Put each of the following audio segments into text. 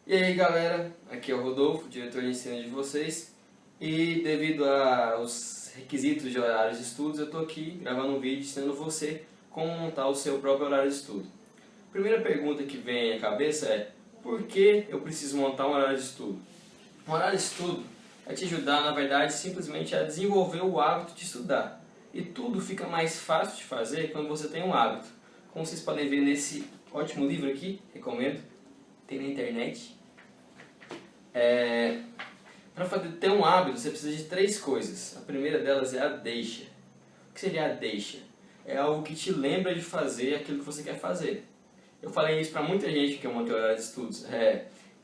E aí galera, aqui é o Rodolfo, diretor de ensino de vocês, e devido aos requisitos de horários de estudos, eu estou aqui gravando um vídeo ensinando você como montar o seu próprio horário de estudo. A primeira pergunta que vem à cabeça é: por que eu preciso montar um horário de estudo? Um horário de estudo vai te ajudar, na verdade, simplesmente a desenvolver o hábito de estudar. E tudo fica mais fácil de fazer quando você tem um hábito. Como vocês podem ver nesse ótimo livro aqui, recomendo, tem na internet. Para ter um hábito, você precisa de 3 coisas. A primeira delas é a deixa. O que seria a deixa? É algo que te lembra de fazer aquilo que você quer fazer. Eu falei isso para muita gente que eu montei o horário de estudos.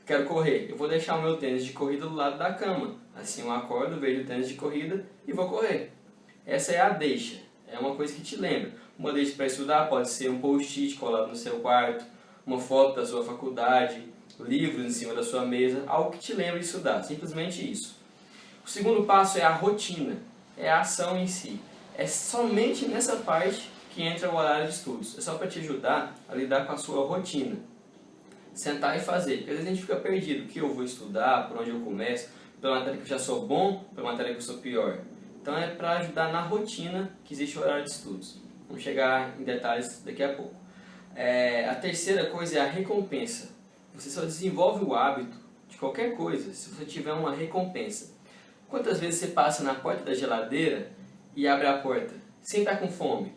Quero correr, eu vou deixar o meu tênis de corrida do lado da cama. Assim eu acordo, vejo o tênis de corrida e vou correr. Essa é a deixa. É uma coisa que te lembra. Uma deixa para estudar pode ser um post-it colado no seu quarto, uma foto da sua faculdade, livros em cima da sua mesa, algo que te lembra de estudar, simplesmente isso. O segundo passo é a rotina, é a ação em si. É somente nessa parte que entra o horário de estudos. É só para te ajudar a lidar com a sua rotina. Sentar e fazer, porque às vezes a gente fica perdido. O que eu vou estudar, por onde eu começo, pela matéria que eu já sou bom, pela matéria que eu sou pior. Então é para ajudar na rotina que existe o horário de estudos. Vamos chegar em detalhes daqui a pouco. A terceira coisa é a recompensa. Você só desenvolve o hábito de qualquer coisa se você tiver uma recompensa. Quantas vezes você passa na porta da geladeira e abre a porta sem estar com fome?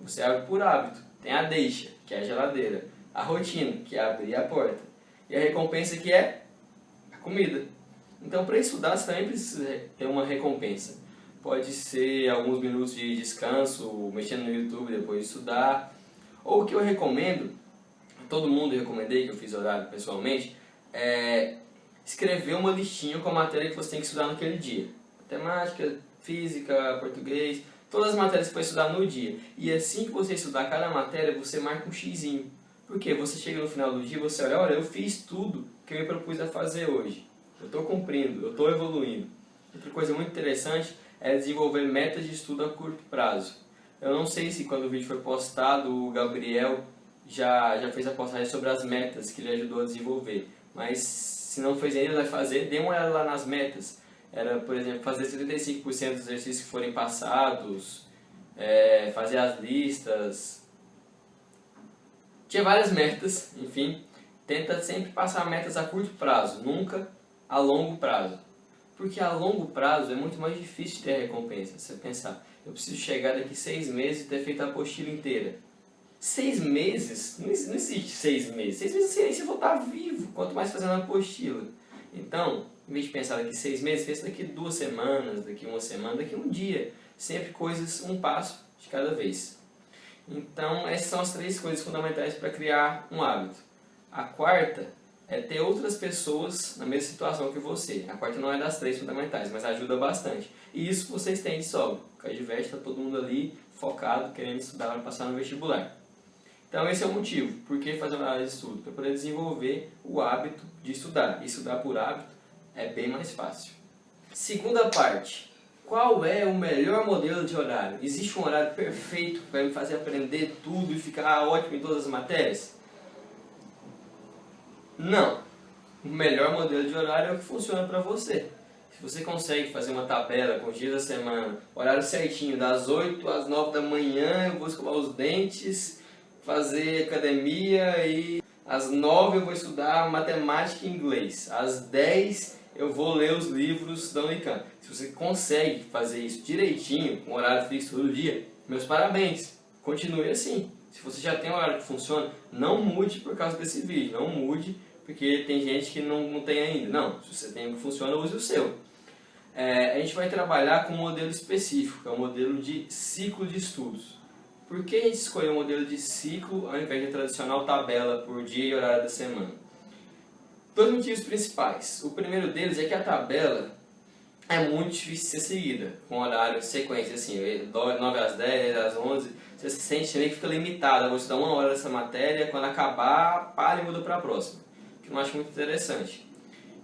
Você abre por hábito. Tem a deixa, que é a geladeira. A rotina, que é abrir a porta. E a recompensa, que é a comida. Então, para estudar, você também precisa ter uma recompensa. Pode ser alguns minutos de descanso, mexendo no YouTube depois de estudar. Ou o que eu recomendo, todo mundo recomendei, que eu fiz horário pessoalmente, é escrever uma listinha com a matéria que você tem que estudar naquele dia. Matemática, física, português, todas as matérias que você vai estudar no dia. E assim que você estudar cada matéria, você marca um xizinho. Porque você chega no final do dia e você olha, eu fiz tudo que eu me propus a fazer hoje. Eu estou cumprindo, eu estou evoluindo. Outra coisa muito interessante é desenvolver metas de estudo a curto prazo. Eu não sei se quando o vídeo foi postado, o Gabriel já fez a postagem sobre as metas que ele ajudou a desenvolver. Mas se não fez ainda, vai fazer, dê uma olhada lá nas metas. Era, por exemplo, fazer 75% dos exercícios que forem passados, fazer as listas. Tinha várias metas, enfim. Tenta sempre passar metas a curto prazo, nunca a longo prazo. Porque a longo prazo é muito mais difícil de ter a recompensa. Você pensar, eu preciso chegar daqui 6 meses e ter feito a apostila inteira. 6 meses? Não existe 6 meses. 6 meses você vai estar vivo, quanto mais fazendo a apostila. Então, em vez de pensar daqui 6 meses, pensa daqui 2 semanas, daqui 1 semana, daqui 1 dia. Sempre coisas, um passo de cada vez. Então, essas são as 3 coisas fundamentais para criar um hábito. A quarta é ter outras pessoas na mesma situação que você. A quarta não é das 3 fundamentais, mas ajuda bastante. E isso vocês têm de sobra. O Cadivete está todo mundo ali focado, querendo estudar para passar no vestibular. Então esse é o motivo. Por que fazer uma área de estudo? Para poder desenvolver o hábito de estudar. E estudar por hábito é bem mais fácil. Segunda parte. Qual é o melhor modelo de horário? Existe um horário perfeito que vai me fazer aprender tudo e ficar ótimo em todas as matérias? Não. O melhor modelo de horário é o que funciona para você. Se você consegue fazer uma tabela com os dias da semana, horário certinho, das 8 às 9 da manhã eu vou escovar os dentes, fazer academia e às 9 eu vou estudar matemática e inglês. Às 10 eu vou ler os livros da Unicamp. Se você consegue fazer isso direitinho, com horário fixo todo dia, meus parabéns. Continue assim. Se você já tem um horário que funciona, não mude por causa desse vídeo. Não mude porque tem gente que não tem ainda. Não, se você tem um que funciona, use o seu. A gente vai trabalhar com um modelo específico, que é o modelo de ciclo de estudos. Por que a gente escolheu o modelo de ciclo ao invés de tradicional tabela por dia e horário da semana? 2 motivos principais. O primeiro deles é que a tabela é muito difícil de ser seguida, com horário de sequência, assim, 9 às 10, às 11, você se sente meio que fica limitado. Eu vou estudar 1 hora dessa matéria, quando acabar, para e muda para a próxima, que eu não acho muito interessante.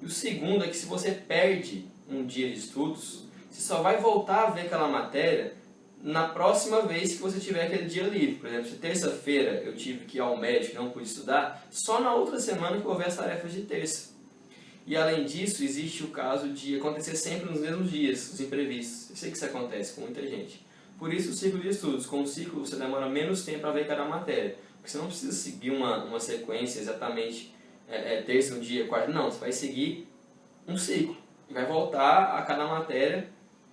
E o segundo é que se você perde um dia de estudos, você só vai voltar a ver aquela matéria na próxima vez que você tiver aquele dia livre. Por exemplo, se terça-feira eu tive que ir ao médico e não pude estudar, só na outra semana que eu vou ver as tarefas de terça. E além disso, existe o caso de acontecer sempre nos mesmos dias, os imprevistos. Eu sei que isso acontece com muita gente. Por isso o ciclo de estudos. Com o ciclo você demora menos tempo para ver cada matéria. Porque você não precisa seguir uma sequência exatamente terça um dia, quarta. Não, você vai seguir um ciclo. E vai voltar a cada matéria.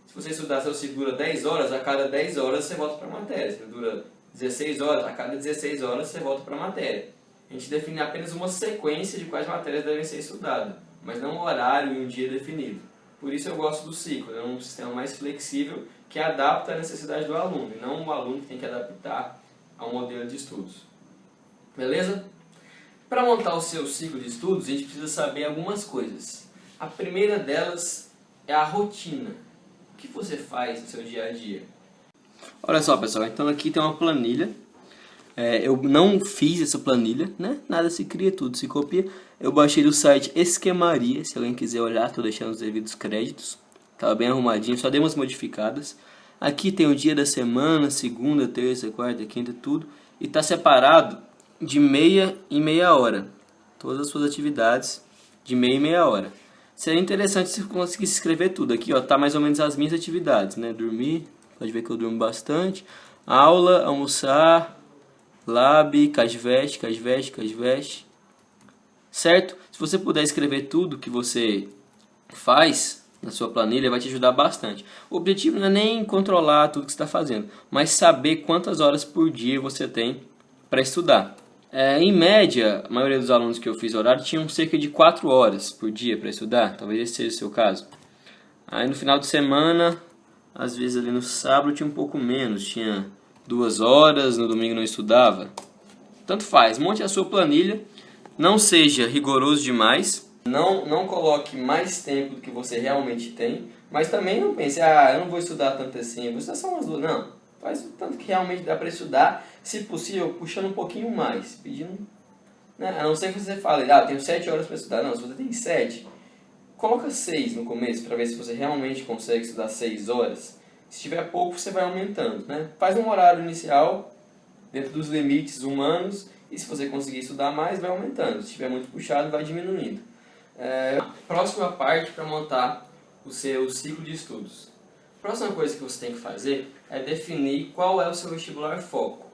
Se você estudar, seu ciclo dura 10 horas, a cada 10 horas você volta para a matéria. Se dura 16 horas, a cada 16 horas você volta para a matéria. A gente define apenas uma sequência de quais matérias devem ser estudadas, mas não um horário e um dia definido. Por isso eu gosto do ciclo, é um sistema mais flexível que adapta à necessidade do aluno, e não o aluno que tem que adaptar ao modelo de estudos. Beleza? Para montar o seu ciclo de estudos, a gente precisa saber algumas coisas. A primeira delas é a rotina. O que você faz no seu dia a dia? Olha só, pessoal, então aqui tem uma planilha. Eu não fiz essa planilha, né? Nada se cria, tudo se copia. Eu baixei do site Esquemaria, se alguém quiser olhar, estou deixando os devidos créditos. Estava bem arrumadinho, só dei umas modificadas. Aqui tem o dia da semana, segunda, terça, quarta, quinta, tudo. E está separado de meia em meia hora. Todas as suas atividades de meia em meia hora. Seria interessante se conseguisse escrever tudo. Aqui ó, tá mais ou menos as minhas atividades, né? Dormir, pode ver que eu durmo bastante. Aula, almoçar, lab, casveste. Certo? Se você puder escrever tudo que você faz na sua planilha, vai te ajudar bastante. O objetivo não é nem controlar tudo que você está fazendo, mas saber quantas horas por dia você tem para estudar. Em média, a maioria dos alunos que eu fiz horário tinham cerca de 4 horas por dia para estudar, talvez esse seja o seu caso. Aí no final de semana, às vezes ali no sábado tinha um pouco menos, tinha 2 horas, no domingo não estudava. Tanto faz, monte a sua planilha, não seja rigoroso demais, não coloque mais tempo do que você realmente tem, mas também não pense, eu não vou estudar tanto assim, eu vou estudar só umas 2, não. Faz o tanto que realmente dá para estudar, se possível, puxando um pouquinho mais, pedindo, né? A não ser que você fale, eu tenho 7 horas para estudar. Não, se você tem 7, coloca 6 no começo, para ver se você realmente consegue estudar 6 horas. Se tiver pouco, você vai aumentando, né? Faz um horário inicial, dentro dos limites humanos, e se você conseguir estudar mais, vai aumentando. Se estiver muito puxado, vai diminuindo. Próxima parte para montar o seu ciclo de estudos. A próxima coisa que você tem que fazer é definir qual é o seu vestibular foco.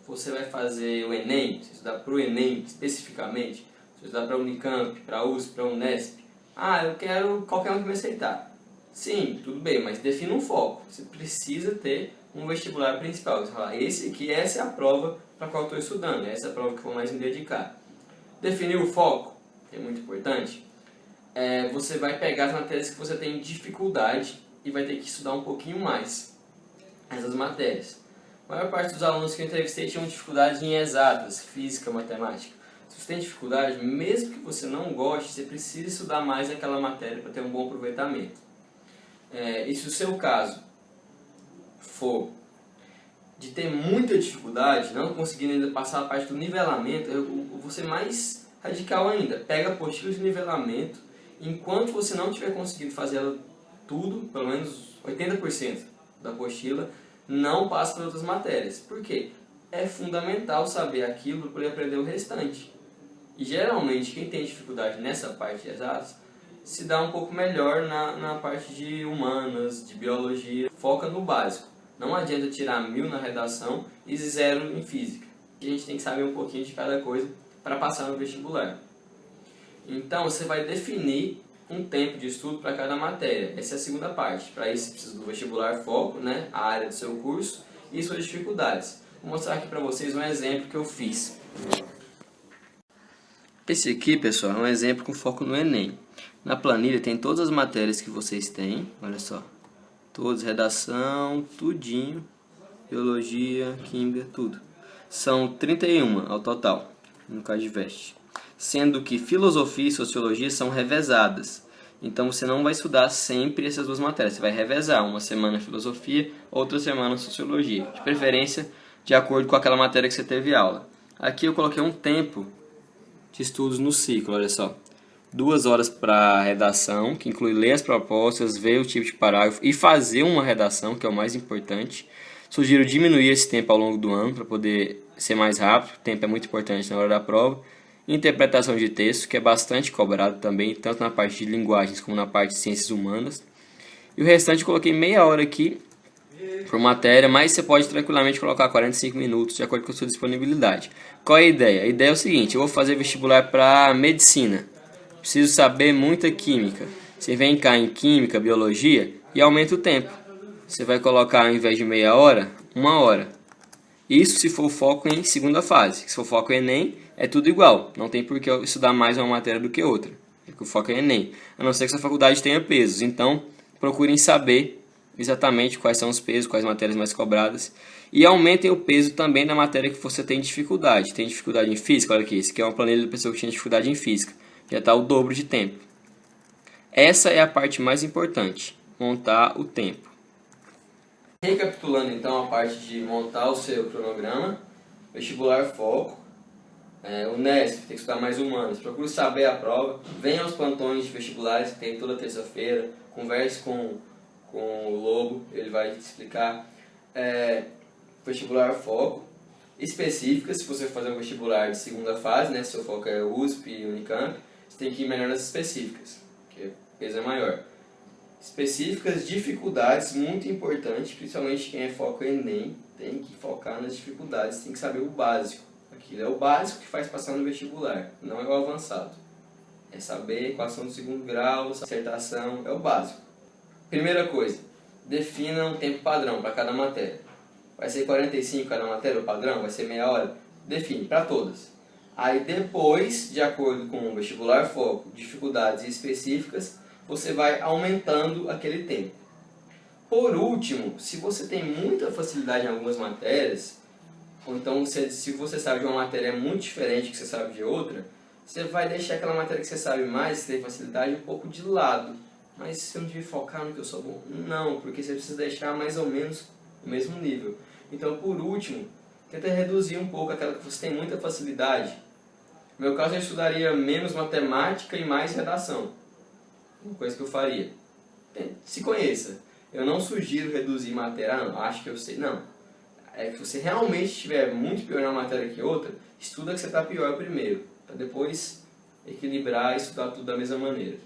Você vai fazer o Enem, você estudar para o Enem especificamente, você estudar para a Unicamp, para a USP, para a Unesp. Eu quero qualquer um que me aceitar. Sim, tudo bem, mas defina um foco. Você precisa ter um vestibular principal. Você fala, essa é a prova para a qual eu estou estudando, essa é a prova que eu vou mais me dedicar. Definir o foco, que é muito importante. Você vai pegar as matérias que você tem dificuldade e vai ter que estudar um pouquinho mais essas matérias. A maior parte dos alunos que eu entrevistei tinham dificuldade em exatas, física, matemática. Se você tem dificuldade, mesmo que você não goste, você precisa estudar mais aquela matéria para ter um bom aproveitamento. E se o seu caso for de ter muita dificuldade, não conseguindo ainda passar a parte do nivelamento, eu vou ser mais radical ainda. Pega a apostila de nivelamento, enquanto você não tiver conseguido fazer ela tudo, pelo menos 80% da apostila, não passa para outras matérias. Por quê? É fundamental saber aquilo para poder aprender o restante. E geralmente quem tem dificuldade nessa parte de exatas se dá um pouco melhor na parte de humanas, de biologia. Foca no básico. Não adianta tirar 1000 na redação e 0 em física. A gente tem que saber um pouquinho de cada coisa para passar no vestibular. Então você vai definir um tempo de estudo para cada matéria. Essa é a segunda parte. Para isso você precisa do vestibular foco, né? A área do seu curso e suas dificuldades. Vou mostrar aqui para vocês um exemplo que eu fiz. Esse aqui, pessoal, é um exemplo com foco no Enem. Na planilha tem todas as matérias que vocês têm, olha só. Todas, redação, tudinho, biologia, química, tudo. São 31 ao total, no CASVEST. Sendo que filosofia e sociologia são revezadas. Então você não vai estudar sempre essas duas matérias, você vai revezar. Uma semana filosofia, outra semana sociologia. De preferência, de acordo com aquela matéria que você teve aula. Aqui eu coloquei um tempo de estudos no ciclo, olha só. 2 horas para redação, que inclui ler as propostas, ver o tipo de parágrafo e fazer uma redação, que é o mais importante. Sugiro diminuir esse tempo ao longo do ano para poder ser mais rápido. O tempo é muito importante na hora da prova. Interpretação de texto, que é bastante cobrado também, tanto na parte de linguagens como na parte de ciências humanas. E o restante eu coloquei meia hora aqui por matéria, mas você pode tranquilamente colocar 45 minutos de acordo com a sua disponibilidade. Qual é a ideia? A ideia é o seguinte: eu vou fazer vestibular para medicina. Preciso saber muita química. Você vem cá em química, biologia e aumenta o tempo. Você vai colocar, ao invés de meia hora, 1 hora. Isso se for foco em segunda fase. Se for foco em Enem, é tudo igual. Não tem por que eu estudar mais uma matéria do que outra, porque o foco é Enem. A não ser que sua faculdade tenha pesos. Então, procurem saber exatamente quais são os pesos, quais matérias mais cobradas. E aumentem o peso também da matéria que você tem dificuldade. Tem dificuldade em física? Olha aqui, esse aqui é uma planilha da pessoa que tinha dificuldade em física. Já está o dobro de tempo. Essa é a parte mais importante, montar o tempo. Recapitulando então a parte de montar o seu cronograma: vestibular foco, o Nesp, tem que estudar mais humanos, procure saber a prova, venha aos plantões de vestibulares que tem toda terça-feira, converse com o Lobo, ele vai te explicar. Vestibular foco, específicas, se você fazer um vestibular de segunda fase, né, se seu foco é USP e Unicamp, você tem que ir melhor nas específicas, porque o peso é maior. Específicas, dificuldades, muito importante, principalmente quem é foco Enem, tem que focar nas dificuldades, tem que saber o básico. Aquilo é o básico que faz passar no vestibular, não é o avançado. É saber equação do segundo grau, dissertação, é o básico. Primeira coisa, defina um tempo padrão para cada matéria. Vai ser 45 cada matéria, o padrão? Vai ser meia hora? Define, para todas. Aí depois, de acordo com o vestibular foco, dificuldades específicas, você vai aumentando aquele tempo. Por último, se você tem muita facilidade em algumas matérias, ou então se você sabe de uma matéria muito diferente que você sabe de outra, você vai deixar aquela matéria que você sabe mais, que tem facilidade, um pouco de lado. Mas você não devia focar no que eu sou bom? Não, porque você precisa deixar mais ou menos o mesmo nível. Então, por último, tenta reduzir um pouco aquela que você tem muita facilidade. No meu caso, eu estudaria menos matemática e mais redação. Uma coisa que eu faria. Se conheça. Eu não sugiro reduzir matéria, não, acho que eu sei. Não. É que se você realmente estiver muito pior na matéria que outra, estuda que você está pior primeiro, para depois equilibrar e estudar tudo da mesma maneira.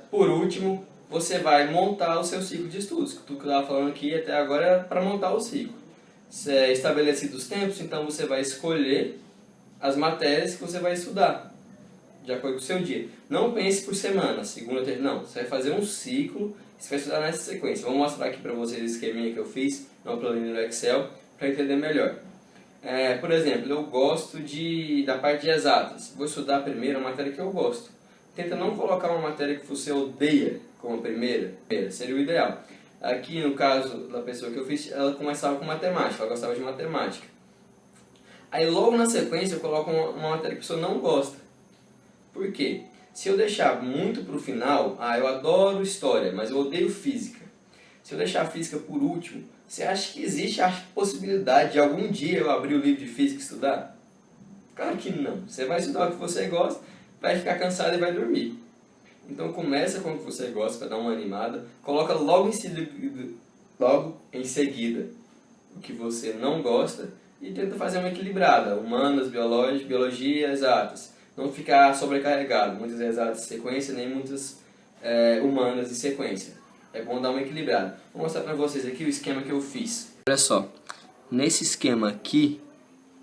Por último, você vai montar o seu ciclo de estudos. Tudo que eu estava falando aqui até agora é para montar o ciclo. Se é estabelecido os tempos, então você vai escolher as matérias que você vai estudar, de acordo com o seu dia. Não pense por semana, segunda, terceira, não. Você vai fazer um ciclo e você vai estudar nessa sequência. Vou mostrar aqui para vocês o esqueminha que eu fiz no planilha no Excel para entender melhor. Por exemplo, eu gosto da parte de exatas. Vou estudar primeiro a matéria que eu gosto. Tenta não colocar uma matéria que você odeia como a primeira, seria o ideal. Aqui no caso da pessoa que eu fiz, ela começava com matemática, ela gostava de matemática. Aí logo na sequência eu coloco uma matéria que a pessoa não gosta. Por quê? Se eu deixar muito para o final, eu adoro história, mas eu odeio física. Se eu deixar a física por último, você acha que existe a possibilidade de algum dia eu abrir o livro de física e estudar? Claro que não. Você vai estudar o que você gosta, vai ficar cansado e vai dormir. Então começa com o que você gosta para dar uma animada, coloca logo em seguida o que você não gosta e tenta fazer uma equilibrada, humanas, biologia, exatas. Não ficar sobrecarregado, muitas exatas em sequência, nem muitas humanas em sequência. É bom dar uma equilibrada. Vou mostrar para vocês aqui o esquema que eu fiz. Olha só, nesse esquema aqui,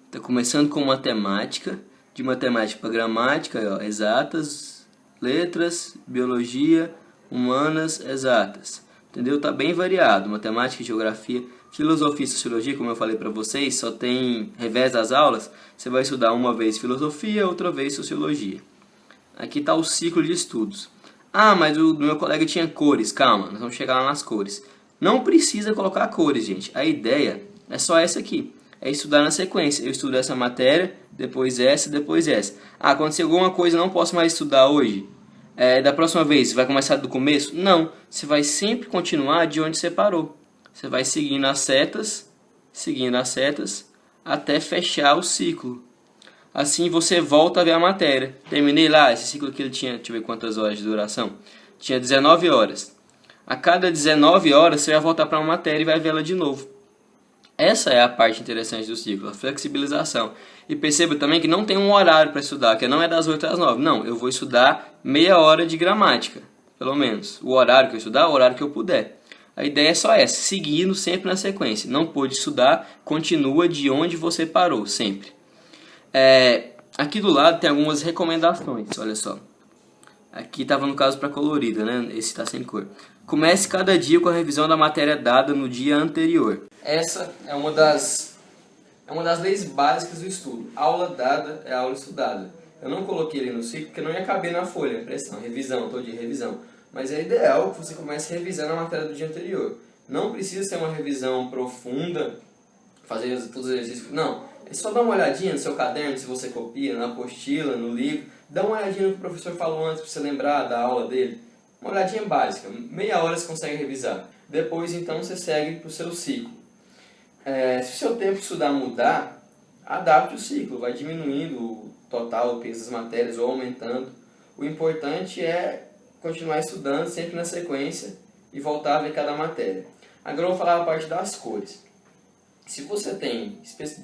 está começando com matemática, de matemática para gramática, exatas, letras, biologia, humanas, exatas. Entendeu? Tá bem variado, matemática, geografia, filosofia e sociologia, como eu falei para vocês, só tem revés das aulas, você vai estudar uma vez filosofia, outra vez sociologia. Aqui está o ciclo de estudos. Mas o do meu colega tinha cores, calma, nós vamos chegar lá nas cores. Não precisa colocar cores, gente, a ideia é só essa aqui. É estudar na sequência. Eu estudo essa matéria, depois essa, depois essa. Aconteceu alguma coisa, não posso mais estudar hoje. Da próxima vez, vai começar do começo? Não. Você vai sempre continuar de onde você parou. Você vai seguindo as setas, até fechar o ciclo. Assim você volta a ver a matéria. Terminei lá, esse ciclo aqui ele tinha, deixa eu ver quantas horas de duração. Tinha 19 horas. A cada 19 horas você vai voltar para uma matéria e vai ver ela de novo. Essa é a parte interessante do ciclo, a flexibilização. E perceba também que não tem um horário para estudar, que não é das 8 às 9. Não, eu vou estudar meia hora de gramática, pelo menos. O horário que eu estudar, o horário que eu puder. A ideia é só essa, seguindo sempre na sequência. Não pôde estudar, continua de onde você parou, sempre. Aqui do lado tem algumas recomendações, olha só. Aqui estava no caso para colorida, né? Esse está sem cor. Comece cada dia com a revisão da matéria dada no dia anterior. Essa é uma das leis básicas do estudo. Aula dada é aula estudada. Eu não coloquei ele no ciclo porque não ia caber na folha, impressão, revisão, todo dia revisão. Mas é ideal que você comece revisando a matéria do dia anterior. Não precisa ser uma revisão profunda, fazer todos os exercícios. Não, é só dar uma olhadinha no seu caderno, se você copia, na apostila, no livro. Dá uma olhadinha no que o professor falou antes para você lembrar da aula dele. Uma olhadinha básica, meia hora você consegue revisar. Depois então você segue para o seu ciclo. Se o seu tempo de estudar mudar, adapte o ciclo, vai diminuindo o total, o peso das matérias ou aumentando. O importante é continuar estudando sempre na sequência e voltar a ver cada matéria. Agora eu vou falar a parte das cores. Se você tem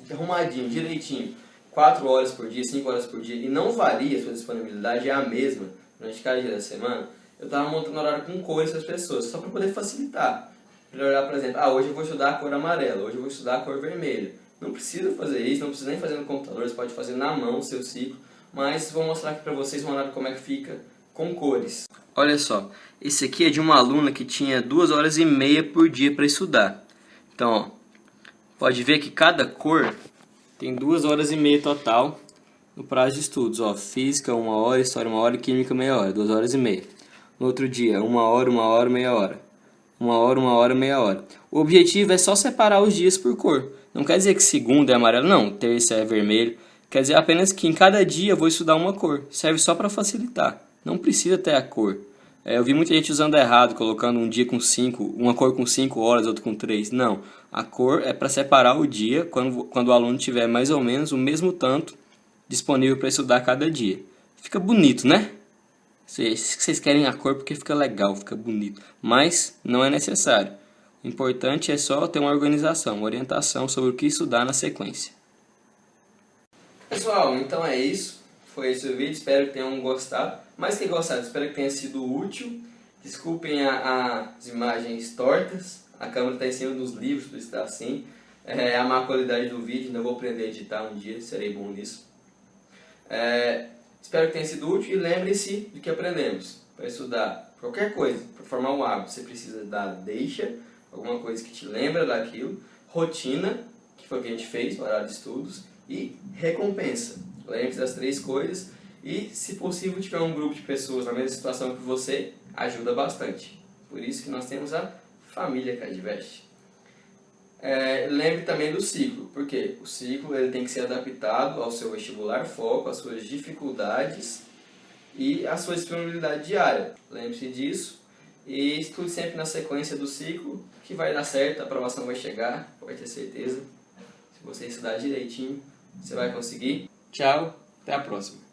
arrumadinho, direitinho, 4 horas por dia, 5 horas por dia e não varia, a sua disponibilidade é a mesma durante cada dia da semana, eu estava montando horário com cores para as pessoas, só para poder facilitar. Para olhar, por exemplo, hoje eu vou estudar a cor amarela, hoje eu vou estudar a cor vermelha. Não precisa fazer isso, não precisa nem fazer no computador, você pode fazer na mão o seu ciclo, mas vou mostrar aqui para vocês um horário como é que fica com cores. Olha só, esse aqui é de uma aluna que tinha 2 horas e meia por dia para estudar. Então, ó, pode ver que cada cor tem 2 horas e meia total no prazo de estudos. Ó, física 1 hora, história 1 hora e química meia hora, 2 horas e meia. No outro dia, 1 hora, meia hora. 1 hora, meia hora. O objetivo é só separar os dias por cor. Não quer dizer que segunda é amarelo, não, terça é vermelho. Quer dizer apenas que em cada dia eu vou estudar uma cor. Serve só para facilitar. Não precisa ter a cor. Eu vi muita gente usando errado, colocando um dia com 5, uma cor com 5 horas, outra com 3. Não, a cor é para separar o dia quando o aluno tiver mais ou menos o mesmo tanto disponível para estudar cada dia. Fica bonito, né? Vocês querem a cor porque fica legal, fica bonito. Mas não é necessário. O importante é só ter uma organização, uma orientação sobre o que estudar na sequência. Pessoal, então é isso. Foi esse o vídeo, espero que tenham gostado. Mais que gostado, espero que tenha sido útil. Desculpem as imagens tortas. A câmera está em cima dos livros, por isso está assim. A má qualidade do vídeo, ainda vou aprender a editar um dia, serei bom nisso. Espero que tenha sido útil e lembre-se do que aprendemos. Para estudar qualquer coisa, para formar um hábito, você precisa da deixa, alguma coisa que te lembra daquilo, rotina, que foi o que a gente fez, horário de estudos, e recompensa. Lembre-se das 3 coisas e, se possível, tiver um grupo de pessoas na mesma situação que você, ajuda bastante. Por isso que nós temos a família Cadivest. Lembre também do ciclo, porque o ciclo ele tem que ser adaptado ao seu vestibular, foco, às suas dificuldades e à sua disponibilidade diária. Lembre-se disso e estude sempre na sequência do ciclo, que vai dar certo, a aprovação vai chegar, pode ter certeza. Se você estudar direitinho, você vai conseguir. Tchau, até a próxima.